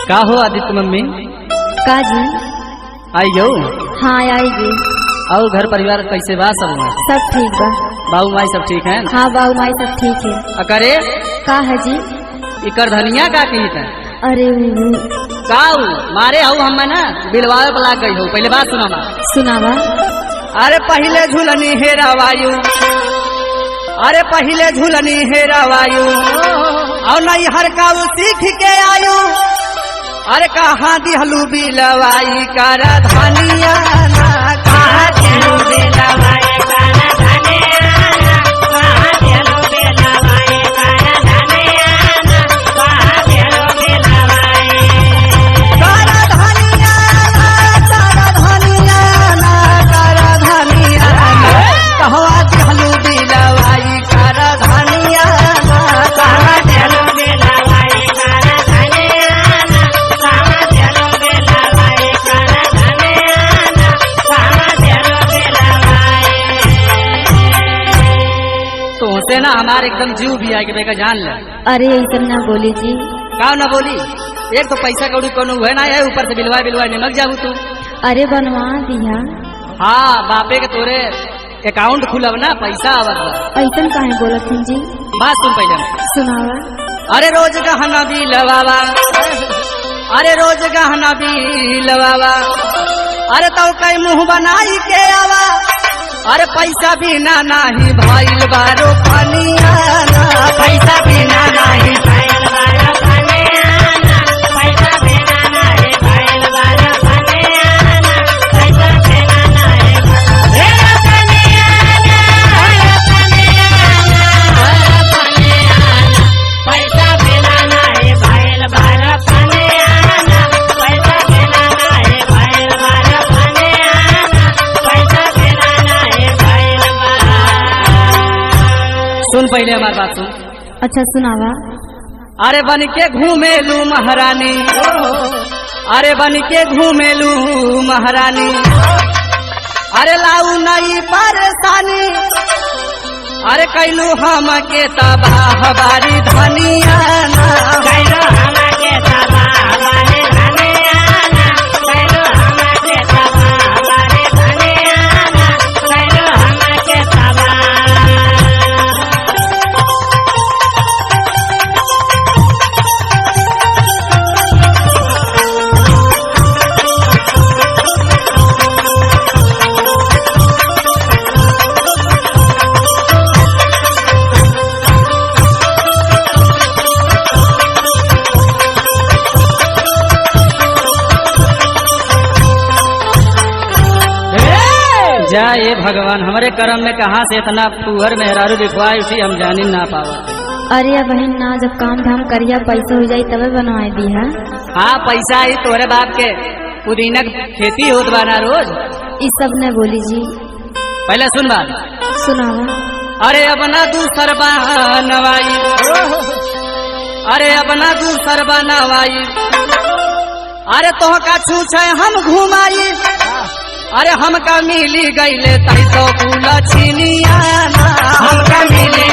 का हो आदित्य मम्मी? का जी? आई हो? हाँ आएगी। और घर परिवार कैसे बा सब? सब ठीक बा। बाबू माई सब ठीक है? हाँ बाबू माई सब ठीक है। अकरे का है जी? इकर धनिया का कही था? अरे काऊ मारे हूँ हम ना बिलवावे पर लाग गई हो। पहले बात सुना। सुनावा। अरे पहले झूलनी हेरा वायु, अरे पहले झूलनी हेरा वायु और नहीं हर का सीख के आयु। अरे कहाँ दिहलू बिलवाई कर धनिया ना, कहाँ दिहलू बिलवाई कर धनिया ना, कहाँ दिहलू बिलवाई कर धनिया ना, कहाँ दिहलू बिलवाई कर धनिया ना, कर धनिया ना, कर धनिया ना, कहाँ दिहलू बिलवाई कर धनिया ना, कहाँ दिहलू बिलवाई कर धनिया ना, कहाँ दिहलू बिलवाई कर धनिया ना, कहाँ दिहलू बिलवाई। तुमसे ना हमारे एकदम जीव भी आगे बेका जान ले। अरे ऐसा ना बोली जी। का ना बोली? एक तो पैसा कौड़ी कोनो है ना है, ऊपर से बिलवा निमक जाबू तू। अरे बनवा दिया। हाँ बापे के तोरे अकाउंट खुलब ना पैसा आवत। ऐसा काहे बोलत हैं जी? बात सुन पहले। सुनावा। अरे रोज गहना बिलवावा, अरे रोज गहना बिलवावा, अरे तो कई मुंह बनाई के आवा। अरे पैसा बिना नाही भइल बारो पनिया ना, पैसा बिना नाही भइल बारो पनिया ना, पैसा बिना नाही भइल बारो पनिया ना, पैसा बिना नाही भइल पनिया ना, पनिया ना, पनिया ना, पैसा बिना नाही भइल बारो पनिया ना, पैसा बिना नाही भइल बारो पनिया ना, पैसा बिना नाही भइल बारो। सुन पहले हमारी बात सुन। अच्छा सुनावा। अरे बन के घूमेलू महारानी, अरे बन के घूमेलू महारानी, अरे लाऊ नई परेशानी। अरे कैलू हम के तबाह बारी धनिया ना, कैलू हम के तबाह बारी धनिया ना, कैलू हम के तबाह बारी धनिया ना, कैलू हम के तबाह। जा ये भगवान, हमारे कर्म में कहाँ से इतना पुअर मेहरारू बिखवाई उसी हम जानी ना पावा। अरे बहन ना, जब काम धाम करिया पैसा हो जाये तबे बनवाए दी है। हाँ पैसा ही तोरे बाप के पुदीना खेती होत बा ना रोज। इस सब ने बोली जी। पहले सुन बात। सुनावा। अरे अब ना दूसर बनवाई, अरे अब ना दूसर बनवाई, अरे तोह का छूछे हम घुमाई। अरे हमका मिली गईले तई तो फूल छिनिया ना, हमका मिली